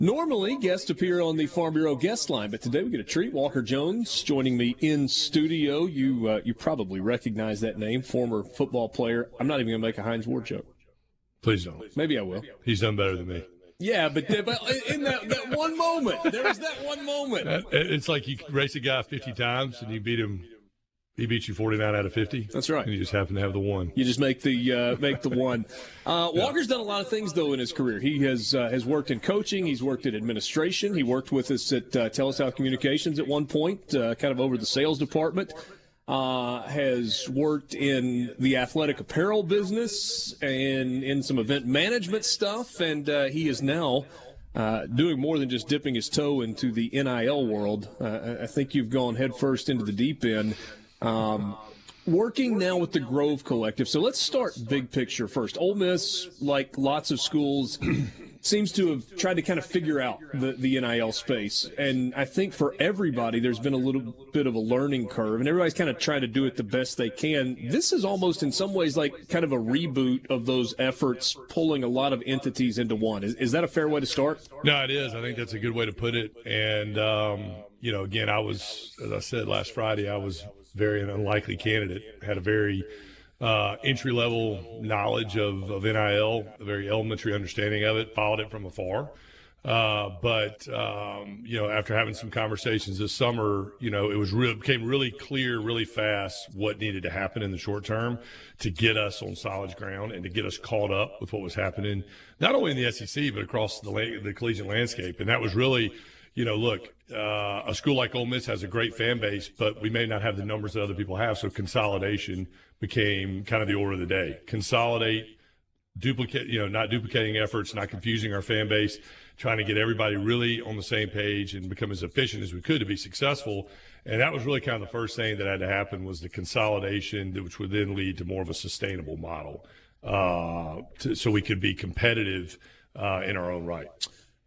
Normally, guests appear on the Farm Bureau guest line, but today we get a treat. Walker Jones joining me in studio. You probably recognize that name, former football player. I'm not even going to make a Hines Ward joke. Please don't. Maybe I will. He's done better than me. Yeah, but in that one moment, there was that one moment. It's like you race a guy 50 times and you beat him. He beat you 49 out of 50. That's right. And you just happen to have the one. You just make the one. Walker's done a lot of things, though, in his career. He has worked in coaching. He's worked in administration. He worked with us at Telesouth Communications at one point, kind of over the sales department. Has worked in the athletic apparel business and in some event management stuff. And he is now doing more than just dipping his toe into the NIL world. I think you've gone headfirst into the deep end. Working now with the Grove Collective. So let's start big picture first. Ole Miss, like lots of schools, seems to have tried to kind of figure out the NIL space. And I think for everybody, there's been a little bit of a learning curve, and everybody's kind of trying to do it the best they can. This is almost in some ways like kind of a reboot of those efforts, pulling a lot of entities into one. Is that a fair way to start? No, it is. I think that's a good way to put it. And, again, as I said last Friday, I was very an unlikely candidate, had a very entry-level knowledge of NIL, a very elementary understanding of it, followed it from afar. But after having some conversations this summer, it became really clear really fast what needed to happen in the short term to get us on solid ground and to get us caught up with what was happening, not only in the SEC, but across the collegiate landscape. And that was really – a school like Ole Miss has a great fan base, but we may not have the numbers that other people have. So consolidation became kind of the order of the day. Consolidate, duplicate, not duplicating efforts, not confusing our fan base, trying to get everybody really on the same page and become as efficient as we could to be successful. And that was really kind of the first thing that had to happen was the consolidation, which would then lead to more of a sustainable model so we could be competitive in our own right.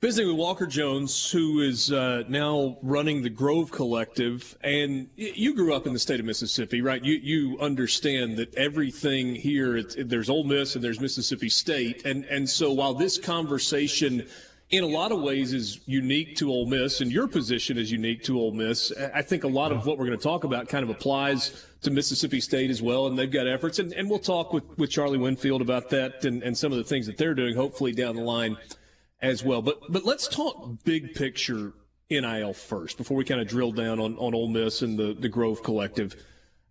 Visiting with Walker Jones, who is now running the Grove Collective, and you grew up in the state of Mississippi, right? You understand that everything here, there's Ole Miss and there's Mississippi State, and so while this conversation in a lot of ways is unique to Ole Miss, and your position is unique to Ole Miss, I think a lot of what we're going to talk about kind of applies to Mississippi State as well, and they've got efforts, and we'll talk with Charlie Winfield about that and some of the things that they're doing, hopefully down the line as well. But let's talk big picture NIL first before we kind of drill down on Ole Miss and the Grove Collective.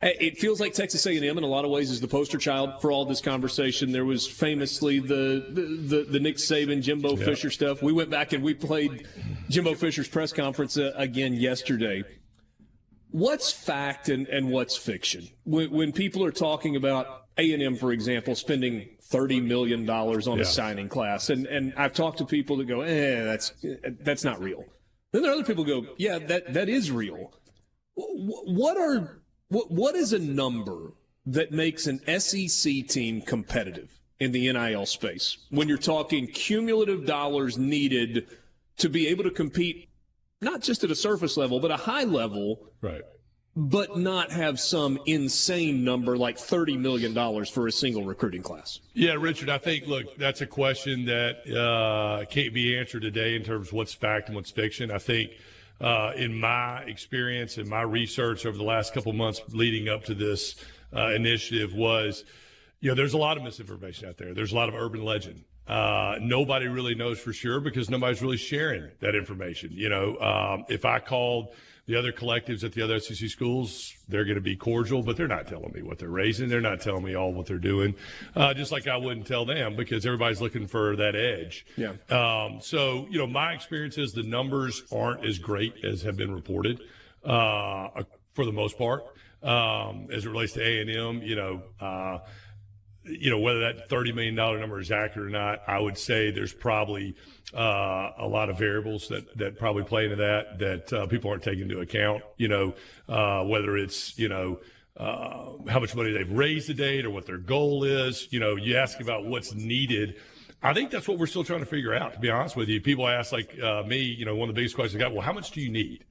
It feels like Texas A&M in a lot of ways is the poster child for all this conversation. There was famously the Nick Saban, Jimbo Fisher stuff. We went back and we played Jimbo Fisher's press conference again yesterday. What's fact and what's fiction? When people are talking about A&M, for example, spending $30 million on a signing class. And I've talked to people that go, that's not real. Then there are other people who go, yeah, that is real. What is a number that makes an SEC team competitive in the NIL space when you're talking cumulative dollars needed to be able to compete, not just at a surface level, but a high level, right? But not have some insane number like $30 million for a single recruiting class? Yeah, Richard, I think, look, that's a question that can't be answered today in terms of what's fact and what's fiction. I think in my experience and my research over the last couple of months leading up to this initiative was, there's a lot of misinformation out there. There's a lot of urban legend. Nobody really knows for sure because nobody's really sharing that information. If I called the other collectives at the other SEC schools, they're going to be cordial, but they're not telling me what they're raising. They're not telling me all what they're doing, just like I wouldn't tell them because everybody's looking for that edge. Yeah. So, my experience is the numbers aren't as great as have been reported for the most part as it relates to A&M. Whether that $30 million number is accurate or not, I would say there's probably a lot of variables that probably play into that people aren't taking into account, whether it's, how much money they've raised to date or what their goal is. You ask about what's needed. I think that's what we're still trying to figure out, to be honest with you. People ask, like me, one of the biggest questions I got, well, how much do you need?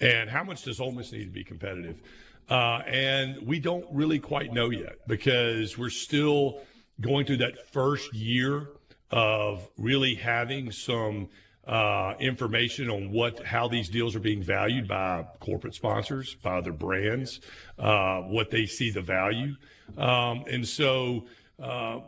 And how much does Ole Miss need to be competitive? And we don't really quite know yet because we're still going through that first year of really having some information on how these deals are being valued by corporate sponsors, by other brands, what they see the value. And so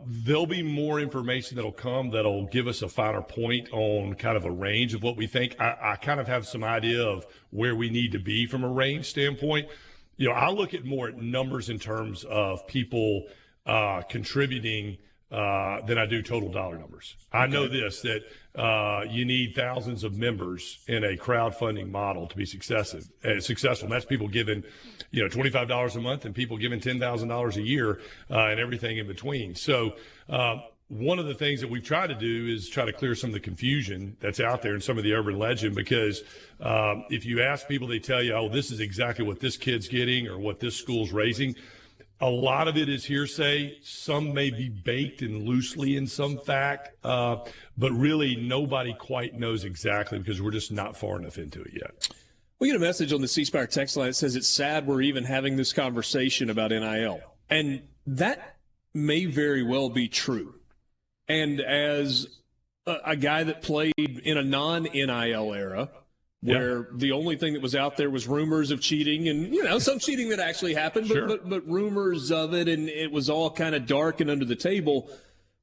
there'll be more information that'll come that'll give us a finer point on kind of a range of what we think. I kind of have some idea of where we need to be from a range standpoint. I look at more at numbers in terms of people contributing than I do total dollar numbers. I know this, that you need thousands of members in a crowdfunding model to be successful. And that's people giving, $25 a month and people giving $10,000 a year and everything in between. So one of the things that we've tried to do is try to clear some of the confusion that's out there and some of the urban legend, because if you ask people, they tell you, oh, this is exactly what this kid's getting or what this school's raising. A lot of it is hearsay. Some may be baked in loosely in some fact, but really nobody quite knows exactly because we're just not far enough into it yet. We get a message on the C Spire text line that says it's sad we're even having this conversation about NIL. And that may very well be true. And as a guy that played in a non-NIL era, where the only thing that was out there was rumors of cheating and, some cheating that actually happened, but rumors of it, and it was all kind of dark and under the table.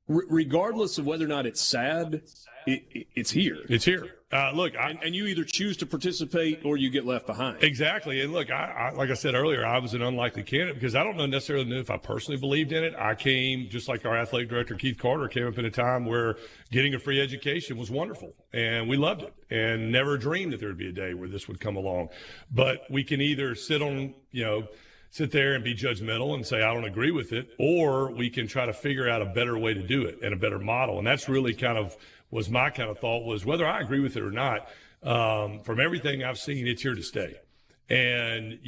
Regardless of whether or not it's sad, it's here. It's here. Look, and you either choose to participate or you get left behind. Exactly. And look, I like I said earlier, I was an unlikely candidate because I don't necessarily know if I personally believed in it. I came, just like our athletic director, Keith Carter, came up in a time where getting a free education was wonderful, and we loved it and never dreamed that there would be a day where this would come along. But we can either sit there and be judgmental and say, I don't agree with it, or we can try to figure out a better way to do it and a better model. And that's really was my kind of thought, was whether I agree with it or not, from everything I've seen, it's here to stay. And,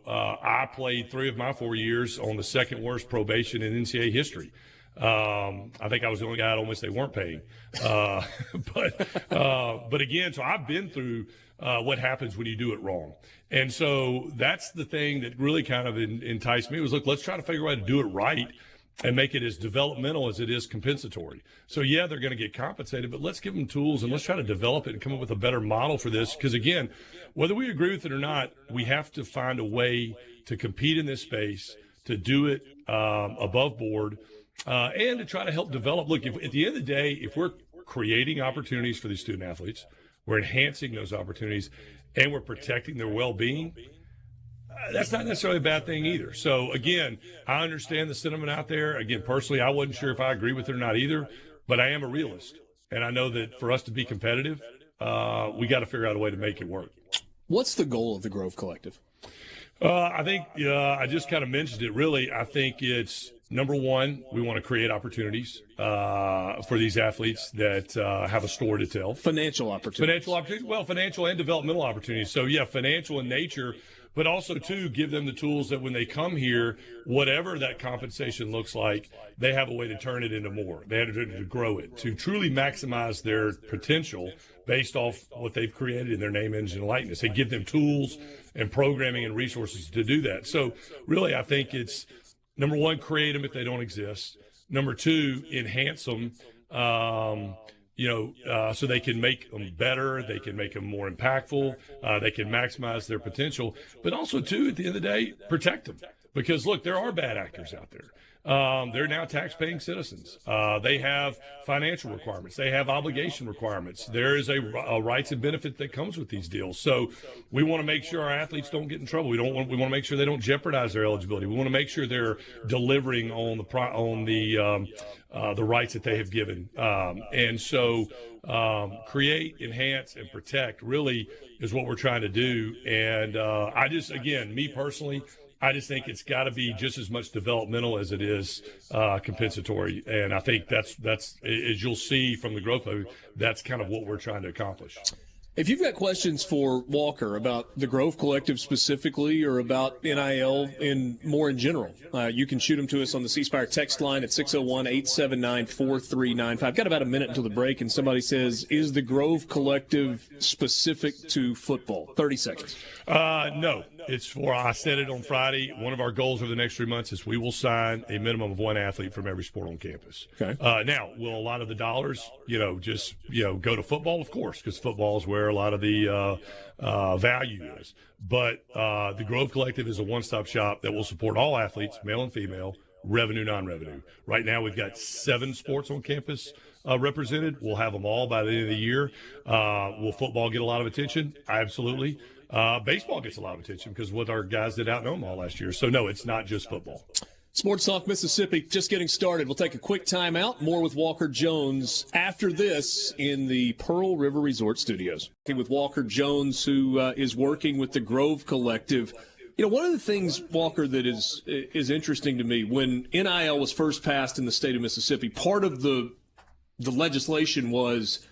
I played 3 of my 4 years on the second worst probation in NCAA history. I think I was the only guy at Ole Miss they weren't paying. But again, so I've been through what happens when you do it wrong. And so that's the thing that really kind of enticed me was, look, let's try to figure out how to do it right and make it as developmental as it is compensatory. So, they're going to get compensated, but let's give them tools and let's try to develop it and come up with a better model for this. Because, again, whether we agree with it or not, we have to find a way to compete in this space, to do it above board, and to try to help develop. Look, at the end of the day, if we're creating opportunities for these student athletes, we're enhancing those opportunities, and we're protecting their well-being, that's not necessarily a bad thing either. So, again, I understand the sentiment out there. Again, personally, I wasn't sure if I agree with it or not either, but I am a realist. And I know that for us to be competitive, we got to figure out a way to make it work. What's the goal of the Grove Collective? I think I just kind of mentioned it. Really, I think it's, number one, we want to create opportunities for these athletes that have a story to tell. Financial opportunities. Well, financial and developmental opportunities. So, financial in nature, but also, too, give them the tools that when they come here, whatever that compensation looks like, they have a way to turn it into more. They have to grow it, to truly maximize their potential based off what they've created in their name, image, and likeness. They give them tools and programming and resources to do that. So, really, I think it's, number one, create them if they don't exist. Number two, enhance them, so they can make them better, they can make them more impactful, they can maximize their potential. But also, too, at the end of the day, protect them. Because, look, there are bad actors out there. They're now tax-paying citizens. They have financial requirements. They have obligation requirements. There is a rights and benefit that comes with these deals. So we want to make sure our athletes don't get in trouble. We want to make sure they don't jeopardize their eligibility. We want to make sure they're delivering on the rights that they have given. And so create, enhance, and protect really is what we're trying to do. And I just, again, me personally, I just think it's got to be just as much developmental as it is compensatory. And I think that's as you'll see from the growth of it, that's kind of what we're trying to accomplish. If you've got questions for Walker about the Grove Collective specifically or about NIL more in general, you can shoot them to us on the C Spire text line at 601-879-4395. Got about a minute until the break, and somebody says, is the Grove Collective specific to football? 30 seconds. No. It's for, I said it on Friday, one of our goals over the next 3 months is we will sign a minimum of one athlete from every sport on campus. Okay. Now, will a lot of the dollars, just, go to football? Of course, because football is where a lot of the value is. But the Grove Collective is a one-stop shop that will support all athletes, male and female, revenue, non-revenue. Right now, we've got 7 sports on campus represented. We'll have them all by the end of the year. Will football get a lot of attention? Absolutely. Baseball gets a lot of attention because what our guys did out in Omaha last year. So, no, it's not just football. Sports Talk Mississippi just getting started. We'll take a quick timeout. More with Walker Jones after this in the Pearl River Resort Studios. With Walker Jones, who is working with the Grove Collective. One of the things, Walker, that is interesting to me, when NIL was first passed in the state of Mississippi, part of the legislation was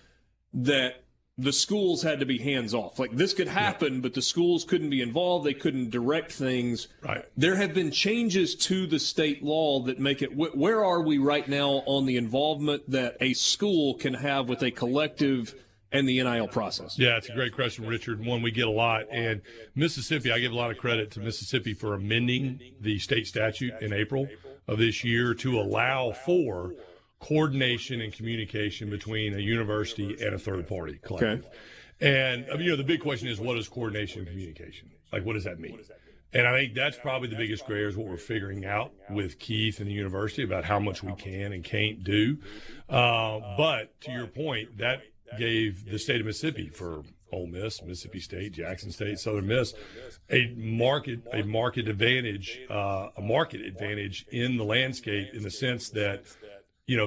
that the schools had to be hands-off. Like, this could happen, but the schools couldn't be involved. They couldn't direct things. Right. There have been changes to the state law that make it – where are we right now on the involvement that a school can have with a collective and the NIL process? Yeah, it's a great question, Richard, one we get a lot. And Mississippi, I give a lot of credit to Mississippi for amending the state statute in April of this year to allow for – coordination and communication between a university and a third-party collective. Okay. And, the big question is, what is coordination and communication? Like, what does that mean? And I think that's probably the biggest gray area is what we're figuring out with Keith and the university about how much we can and can't do. But to your point, that gave the state of Mississippi for Ole Miss, Mississippi State, Jackson State, Southern Miss, a market advantage in the landscape in the sense that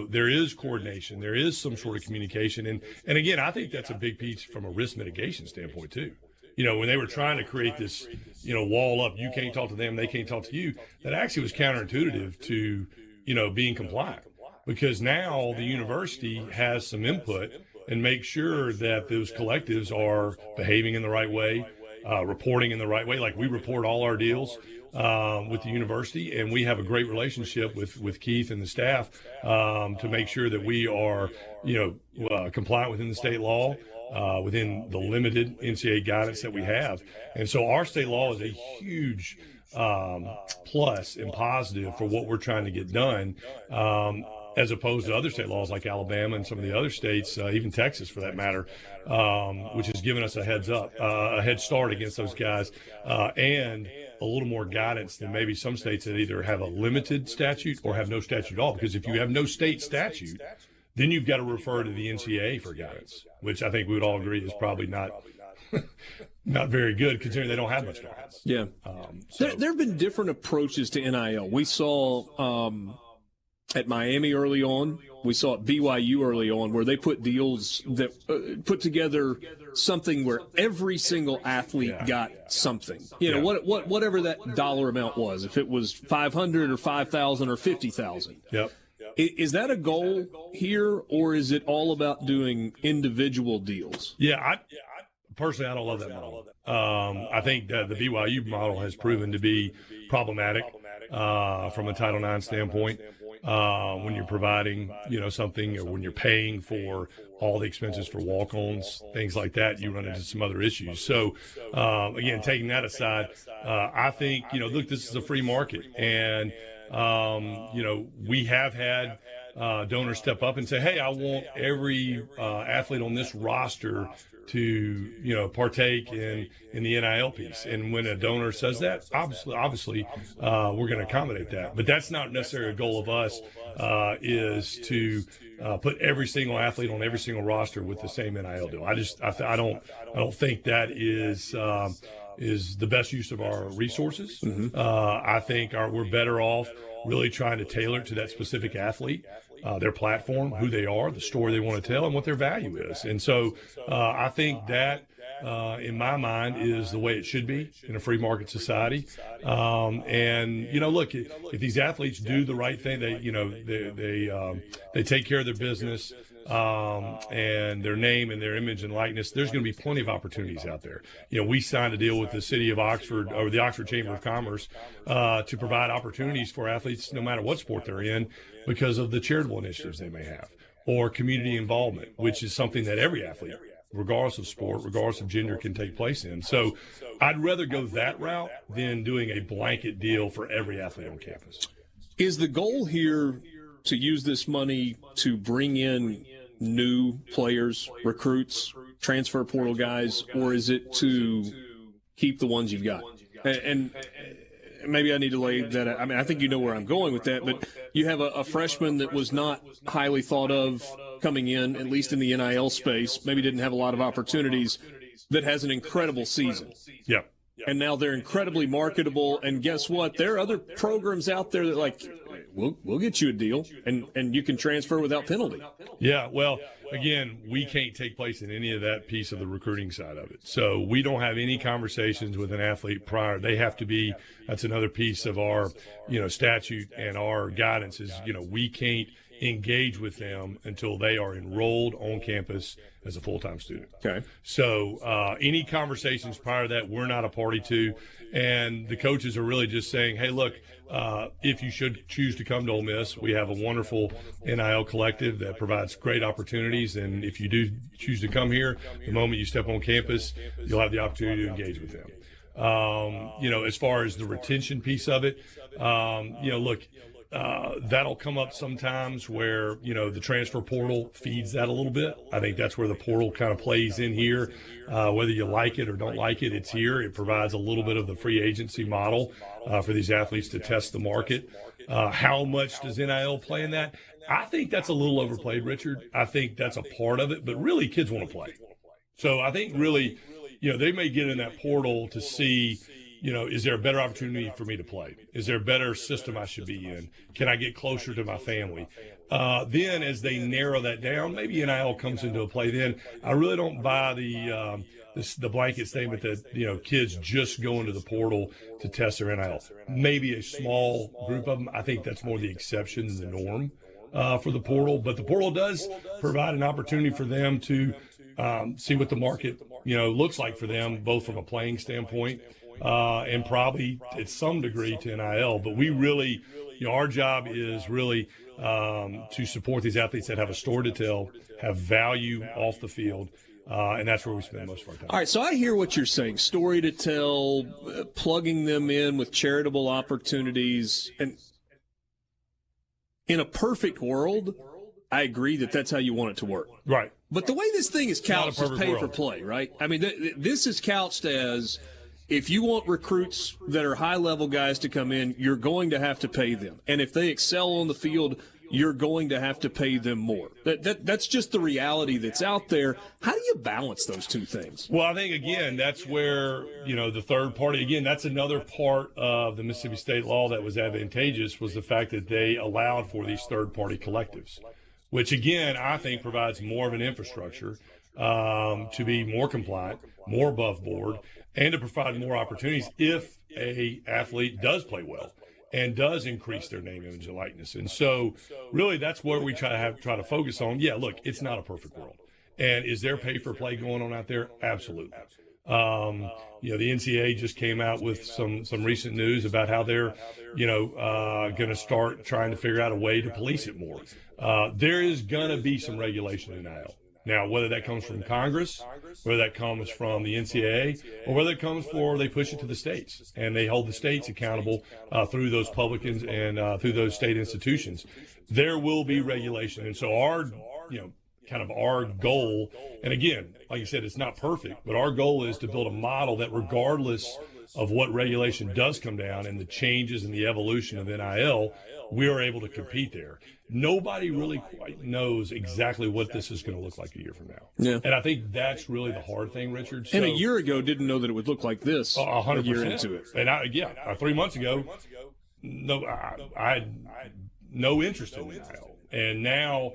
there is coordination, there is some sort of communication. And again, I think that's a big piece from a risk mitigation standpoint too. When they were trying to create this, wall up, you can't talk to them, they can't talk to you, that actually was counterintuitive to, being compliant. Because now the university has some input and make sure that those collectives are behaving in the right way, reporting in the right way. Like, we report all our deals with the university, and we have a great relationship with Keith and the staff to make sure that we are, compliant within the state law, within the limited NCAA guidance that we have. And so our state law is a huge plus and positive for what we're trying to get done, as opposed to other state laws like Alabama and some of the other states, even Texas for that matter, which has given us a head start against those guys, and a little more guidance than maybe some states that either have a limited statute or have no statute at all. Because if you have no state statute, then you've got to refer to the NCAA for guidance, which I think we would all agree is probably not very good considering they don't have much guidance. Yeah. There have been different approaches to NIL. We saw at Miami early on. We saw at BYU early on where they put deals that put together something where every single athlete got something. Whatever that dollar amount was, if it was 500 or 5,000 or 50,000. Yep. Is that a goal here, or is it all about doing individual deals? Yeah, personally, I don't love that model. I think that the BYU model has proven to be problematic from a Title IX standpoint. When you're providing, something, or when you're paying for all the expenses for walk-ons, things like that, you run into some other issues. So, again, taking that aside, I think, look, this is a free market. And, we have had donors step up and say, hey, I want every athlete on this roster to, partake in the NIL piece. And when a donor says that, obviously, we're going to accommodate that. But that's not necessarily a goal of us, is to put every single athlete on every single roster with the same NIL deal. I don't think that is the best use of our resources. Mm-hmm. I think we're better off really trying to tailor it to that specific athlete, their platform, who they are, the story they want to tell, and what their value is. And so I think that, in my mind, is the way it should be in a free market society. And, look, if these athletes do the right thing, they take care of their business, and their name and their image and likeness, there's going to be plenty of opportunities out there. We signed a deal with the city of Oxford, or the Oxford Chamber of Commerce, to provide opportunities for athletes no matter what sport they're in because of the charitable initiatives they may have, or community involvement, which is something that every athlete regardless of sport, regardless of gender, can take place in. So I'd rather go that route than doing a blanket deal for every athlete on campus. Is the goal here to use this money to bring in new players, recruits, transfer portal guys, or is it to keep the ones you've got? And maybe I need to lay that out. I mean, I think you know where I'm going with that, but you have a freshman that was not highly thought of coming in, at least in the NIL space, maybe didn't have a lot of opportunities, that has an incredible season. Yeah. And now they're incredibly marketable. And guess what? There are other programs out there that, like, we'll get you a deal, and you can transfer without penalty. Yeah, well, again, we can't take place in any of that piece of the recruiting side of it. So we don't have any conversations with an athlete prior. They have to be – that's another piece of our, statute and our guidance is, we can't engage with them until they are enrolled on campus as a full-time student. Okay. So any conversations prior to that, we're not a party to. And the coaches are really just saying, hey, look, if you should choose to come to Ole Miss, we have a wonderful NIL collective that provides great opportunities. And if you do choose to come here, the moment you step on campus, you'll have the opportunity to engage with them. As far as the retention piece of it, look, that'll come up sometimes where, the transfer portal feeds that a little bit. I think that's where the portal kind of plays in here. Whether you like it or don't like it, it's here. It provides a little bit of the free agency model for these athletes to test the market. How much does NIL play in that? I think that's a little overplayed, Richard. I think that's a part of it, but really kids want to play. So I think really, they may get in that portal to see, is there a better opportunity for me to play? Is there a better system I should be in? Can I get closer to my family? Then as they narrow that down, maybe NIL comes into a play then. I really don't buy the blanket statement that, kids just go into the portal to test their NIL. Maybe a small group of them. I think that's more the exception than the norm for the portal. But the portal does provide an opportunity for them to see what the market, looks like for them, both from a playing standpoint and probably at some degree to NIL. But we really, our job is really to support these athletes that have a story to tell, have value off the field, and that's where we spend most of our time. All right, so I hear what you're saying, story to tell, plugging them in with charitable opportunities. And in a perfect world, I agree that that's how you want it to work. Right. But the way this thing is couched is pay for play, right? I mean, this is couched as if you want recruits that are high-level guys to come in, you're going to have to pay them. And if they excel on the field, you're going to have to pay them more. That's just the reality that's out there. How do you balance those two things? Well, I think, again, that's where, the third party, again, that's another part of the Mississippi State law that was advantageous was the fact that they allowed for these third-party collectives, which, again, I think provides more of an infrastructure to be more compliant, more above board, and to provide more opportunities if a athlete does play well and does increase their name, image, and likeness. And so really that's what we try to focus on. Yeah, look, it's not a perfect world. And is there pay for play going on out there? Absolutely. The NCAA just came out with some recent news about how they're, going to start trying to figure out a way to police it more. There is going to be some regulation in NIL. Now, whether that comes from Congress, whether that comes from the NCAA, or whether it comes they push it to the states and they hold the states accountable through those publicans and through those state institutions, there will be regulation. And so our goal, and again, like I said, it's not perfect, but our goal is to build a model that regardless of what regulation does come down and the changes and the evolution of NIL, we are able to compete there. Nobody really quite knows exactly what this is going to look like a year from now. Yeah. And I think that's really the hard thing, Richard. And a year ago didn't know that it would look like this 100%. A year into it. And 3 months ago, I had no interest in NIL. And now,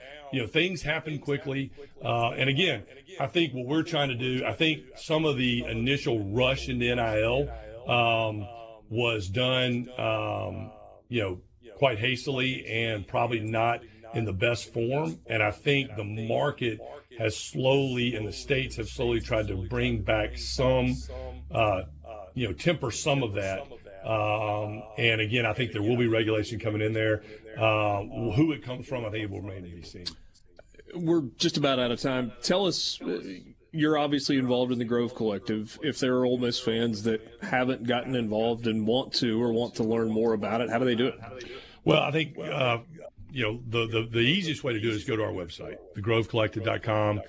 things happen quickly. And again, I think what we're trying to do, I think some of the initial rush into NIL was done, quite hastily and probably not in the best form. And I think the market has slowly, and the states have slowly tried to bring back some, temper some of that. And again, I think there will be regulation coming in there. Who it comes from, I think it will remain to be seen. We're just about out of time. Tell us, you're obviously involved in the Grove Collective. If there are Ole Miss fans that haven't gotten involved and want to learn more about it, how do they do it? Well, I think the easiest way to do it is go to our website, thegrovecollective.com.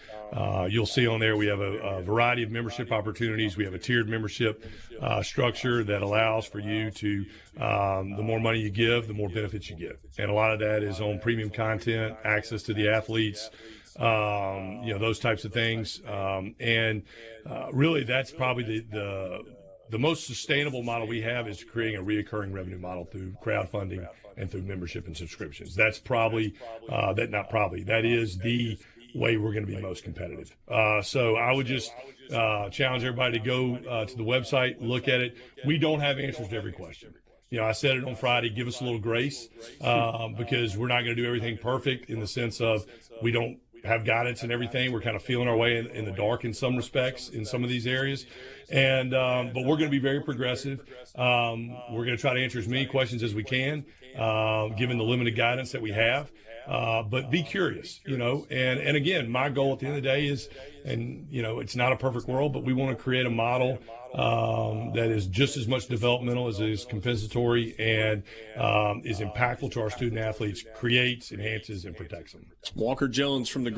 You'll see on there we have a variety of membership opportunities. We have a tiered membership structure that allows for you to, the more money you give, the more benefits you get. And a lot of that is on premium content, access to the athletes, those types of things. Really, that's probably the most sustainable model we have is creating a reoccurring revenue model through crowdfunding and through membership and subscriptions. That's probably, that is the way we're going to be most competitive. So I would just challenge everybody to go to the website, look at it. We don't have answers to every question. I said it on Friday, give us a little grace because we're not going to do everything perfect in the sense of we don't have guidance and everything. We're kind of feeling our way in the dark in some respects in some of these areas. And but we're going to be very progressive. We're going to try to answer as many questions as we can, given the limited guidance that we have. But be curious, and again, my goal at the end of the day is, it's not a perfect world, but we want to create a model that is just as much developmental as it is compensatory and is impactful to our student athletes, creates, enhances, and protects them. Walker Jones from the